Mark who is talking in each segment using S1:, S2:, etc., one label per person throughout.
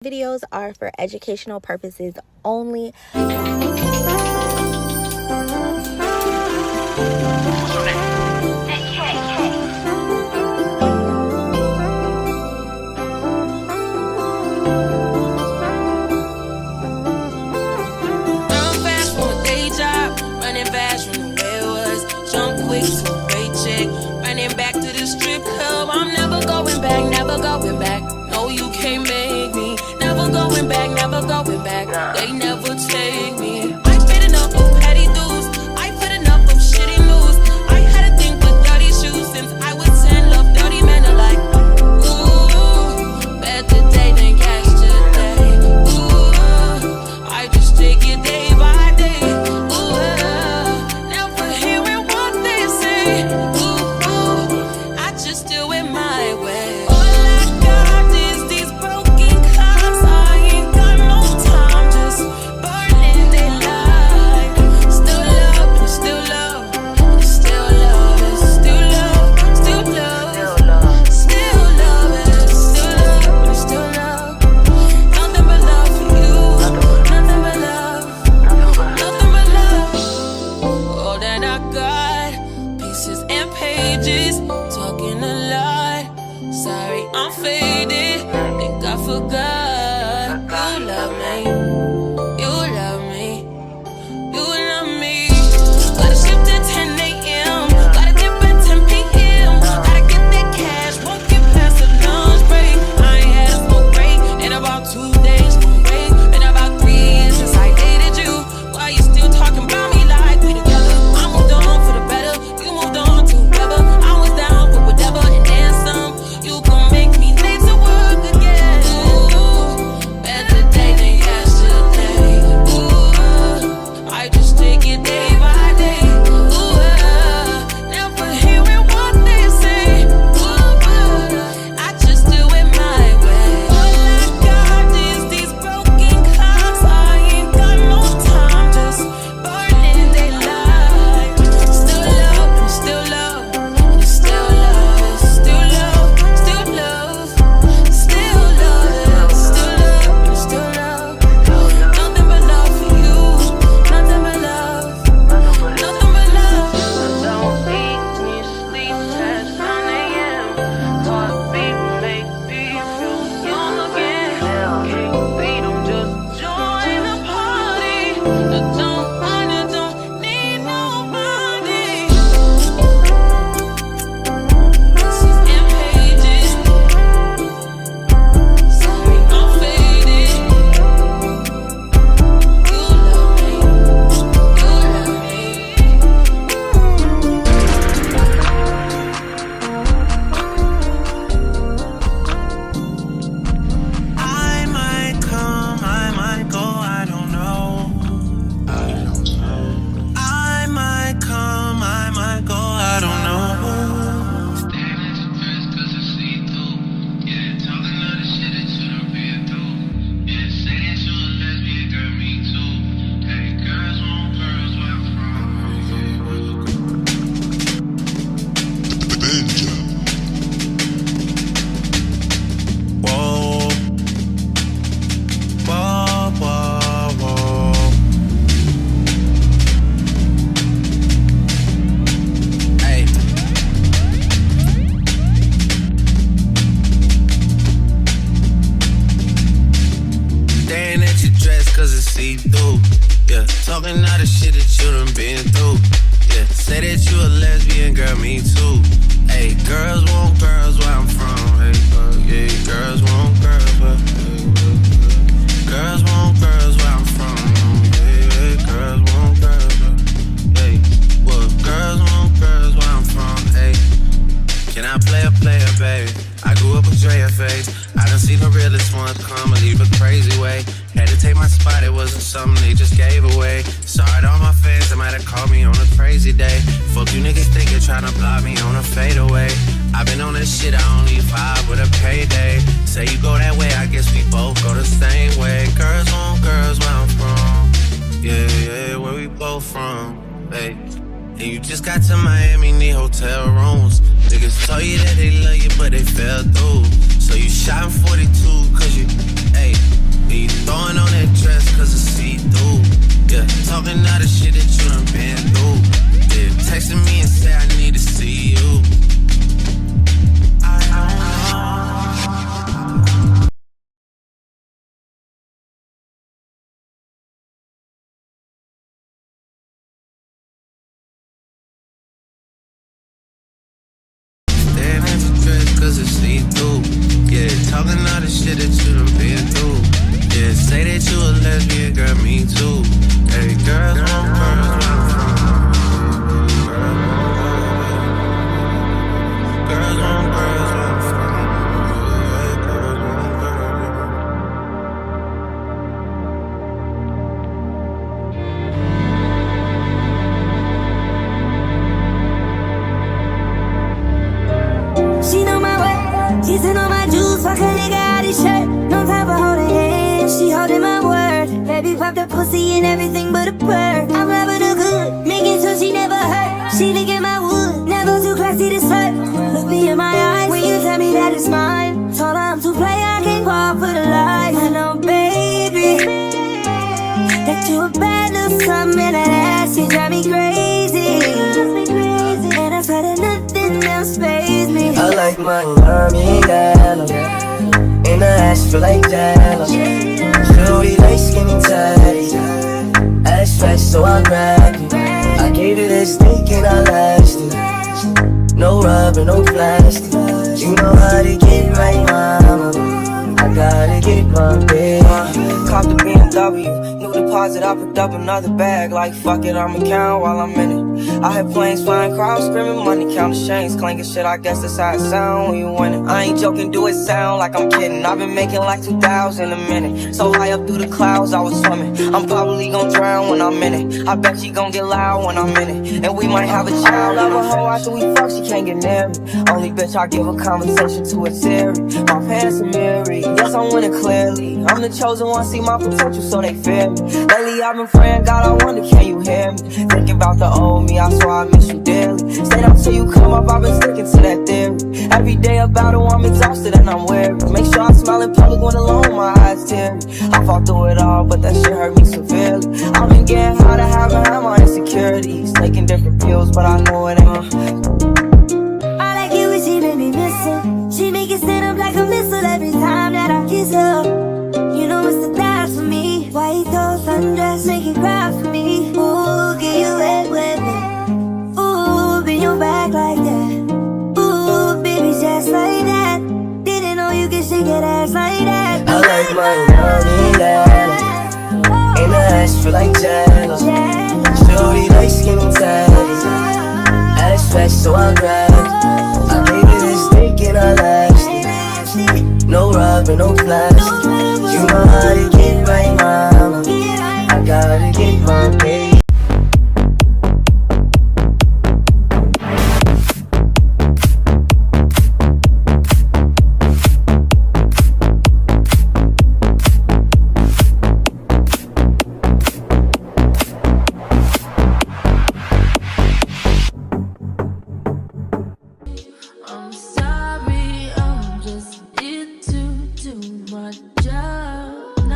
S1: Videos are for educational purposes only.
S2: Quick to a paycheck, running back to the strip club. I'm never going back, never going back. No, you can't make me. Never going back, never going back. They never take me. I paid enough of petty dues. I put enough of shitty news. I had a thing for dirty shoes since I was 10. Love dirty men alike. Ooh, better day than yesterday. Ooh, I just take it day by day.
S3: And you just got to Miami, need hotel rooms. Niggas told you that they love you, but they fell through. So you shot in 42, cause you, ayy. me too. Hey, girls want girls. Girls want girls.
S4: She know my way, kissing on my juice, fuck a nigga out his shirt. No time for holding hands, she holding my word. Baby popped a pussy and everything but a perk. I'm loving her good, making sure she never hurt. She licking my wood, never too classy to slurp. Look me in my eyes when you tell me that it's mine. Told her I'm too play, I can't fall for the lies. I know, baby, that you a bad little something, and that ass, you drive me crazy. And I swear that nothing else pays me.
S5: I like my mommy yellow, and her ass feel like jello. Shorty like skinny tatties, ass fat so I grabbed it. I gave her this dick and I lashed it. No rubber, no plastic. You know how to get right, mama. I gotta get my baby. Cop the BMW, new deposit, I picked up another bag. Like fuck it, I'ma count while I'm in it. I hear planes flying, crowds screaming, money counting chains, clanking shit. I guess that's how it sound when you win it. I ain't joking, do it sound like I'm kidding. I've been making like 2,000 a minute. So high up through the clouds, I was swimming. I'm probably gon' drown when I'm in it. I bet she gon' get loud when I'm in it. And we might have a child. Love a hoe after we fuck, she can't get near me. Only bitch I give a conversation to a Siri. My pants are mirrored, yes I'm winning clearly. I'm the chosen one, see my potential so they fear me. Lately I've been praying, God I wonder can you hear me. Thinking about the old me, I swear I miss you dearly. Stayed up till you come up, I've been sticking to that theory. Every day about it, I'm exhausted and I'm weary. Make sure I smile in public when alone, my eyes teary. I fought through it all, but that shit hurt me severely. I've been getting high to have my insecurities. Taking different pills, but I know it ain't.
S4: I like it when she make me miss her. She make it stand up like a missile every time that I kiss her. You know it's the dive for me. White those sundress, make it cry for me. Ooh, get you wet, wet, wet. Ooh, bend your back like that. Ooh, baby, just like that. Didn't know you could shake that ass like that.
S5: I like my mommy yellow, and her ass feel like jello. Shorty like skinny tatties, ass fat so I grabbed it. I gave her this dick and I lashed it. No rubber, no plastic. You know how to get right, mama. I gotta get my baby.
S2: I'm sorry, I'm just here to do my job.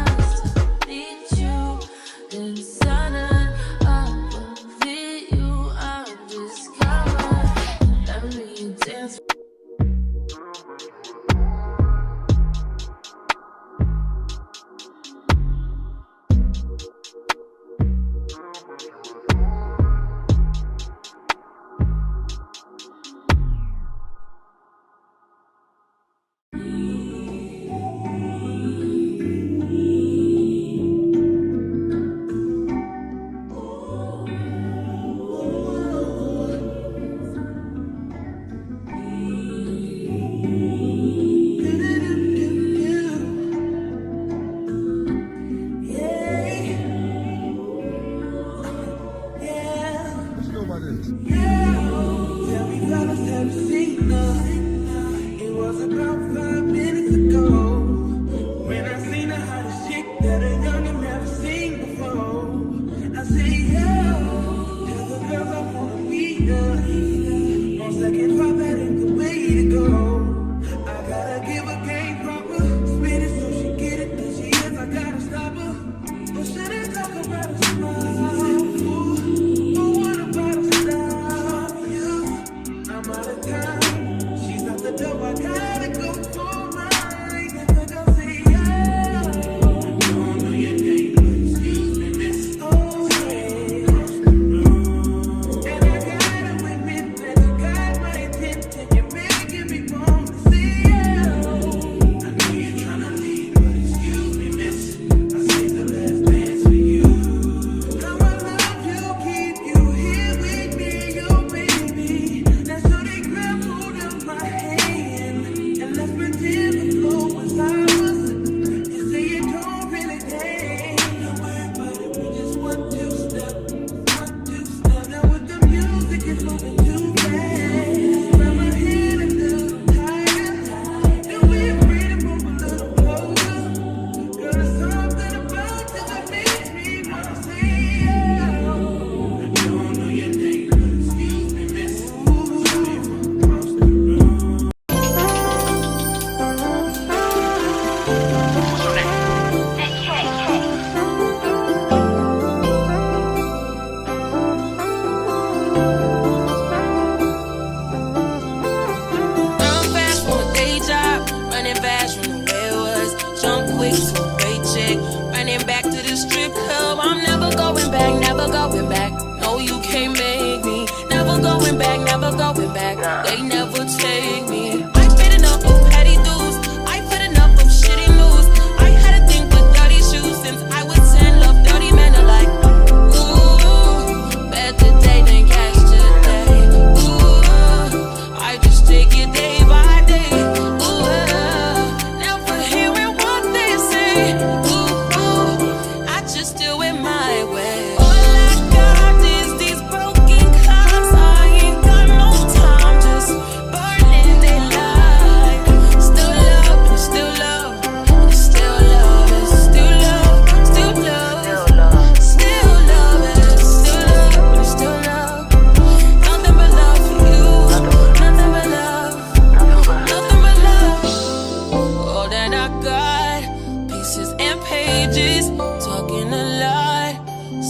S2: pages, talking a lot.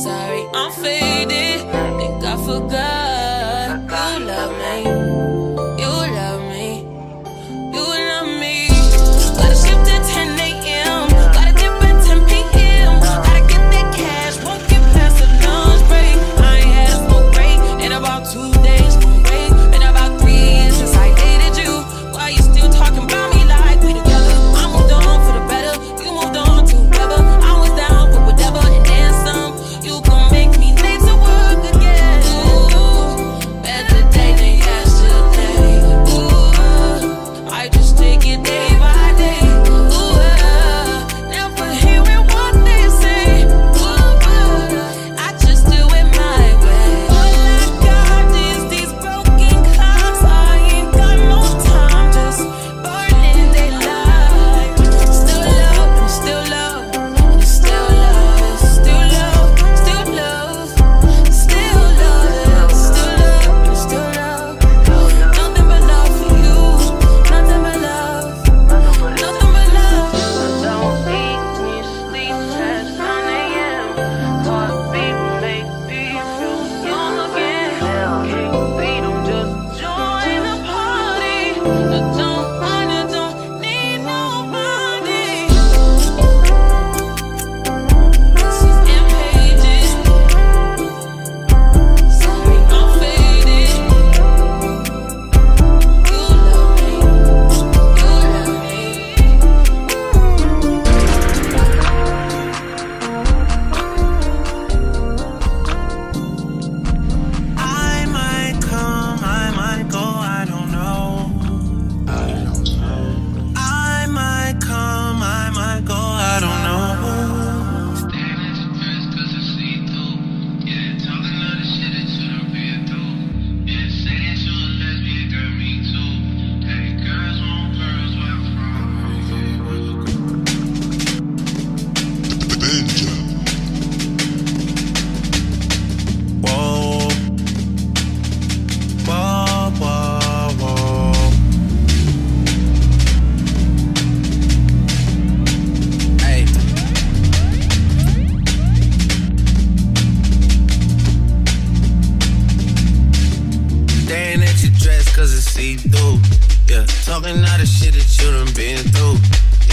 S2: Sorry, I'm faded. Think I forgot. You love me. You love me. You love me. Gotta shift at 10 a.m. Gotta dip at 10 p.m. Gotta get that cash. Won't get past the lunch break. I ain't had a smoke break in about 2 days. Won't break. Been about 3 years since I dated you. Why you still talking about me like we together? I moved on for the better. You moved on to whoever. I was down for whatever and then some. You gon' make me late to work again. Ooh, better day than yesterday. Ooh, I just take it day by day. Ooh, never hearing what they say. Ooh, I just do it my way. All I got is these broken clocks. I ain't got no time, just burning daylight. Still love, and still love, and still love, still love, still love, still love, still love, and still love. Nothing but love for you, nothing but love, nothing but love. Don't eat when you sleep past 9 a.m. Heartbeat make me feel young again. Can't beat 'em, just join the party. I don't need nobody. This is in pages. Sorry, I'm faded. You love me. You love me.
S3: I might come, I might go, I don't know. I might come, I might go, I don't know. Staying at your place 'cause I see through. Yeah, talking all the shit that you done been through. Yeah, say that you a lesbian, girl, me too. Hey, girls want girls, where I'm from. Whoa, whoa, whoa, whoa. Hey. Staring at your dress 'cause it's see-through. Yeah, talking all the shit that you done been through.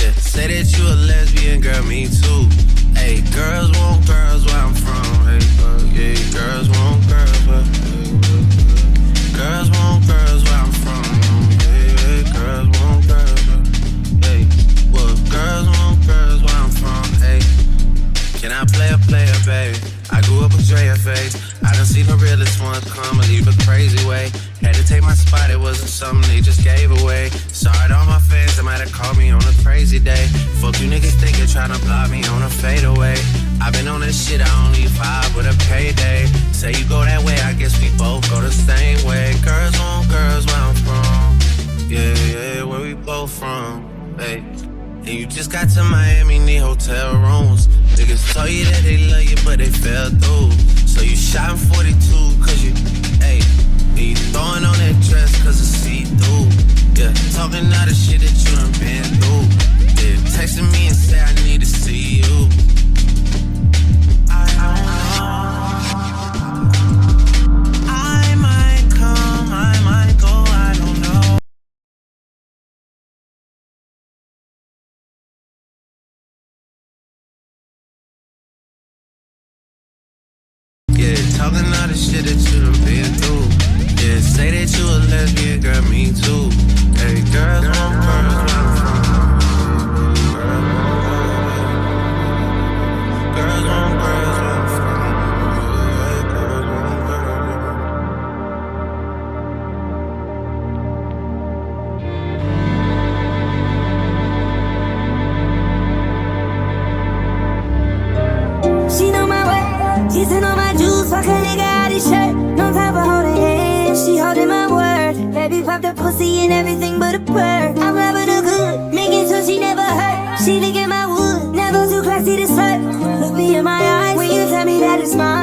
S3: Yeah, say that you a lesbian, girl, me too. Hey, girls want girls where I'm from. Hey, yeah, girls want girls where. Girls want girls where I'm from. Hey, girls want girls where. Hey, well, girls want girls where I'm from. Hey, can I play a player, baby? I grew up with Drea face. I done seen the realest ones come and leave a crazy way. Had to take my spot, it wasn't something they just gave away. Sorry to all my fans that might have called me on a crazy day. Fuck you niggas thinking trying to block me on a fadeaway. I've been on this shit, I only vibe with a payday. Say you go that way, I guess we both go the same way. Girls want girls where I'm from. Yeah, yeah, where we both from. Hey. And you just got to Miami, need hotel rooms. Niggas told you that they love you, but they fell through. So you shot in 42, 'cause you, hey. And you throwing on that dress 'cause it's see-through. Yeah, talking all the shit that you done been through. Yeah, texting me and say I need to see you. I don't know. I might come, I might go, I don't know. Yeah, talking all the shit that you done been through. Yeah, say that you a lesbian, girl, me too. Hey, girls want girls where I'm from. Girls want girls where I'm from. Girls want
S4: She know my way, kissing on my juice, fuck a nigga out his shirt. No time for holding hands, she holding my word. Baby popped a pussy and everything but a purr. I'm loving her good, making sure she never hurt. She licking my wood, never too classy to slurp. Look me in my eyes when you tell me that it's mine.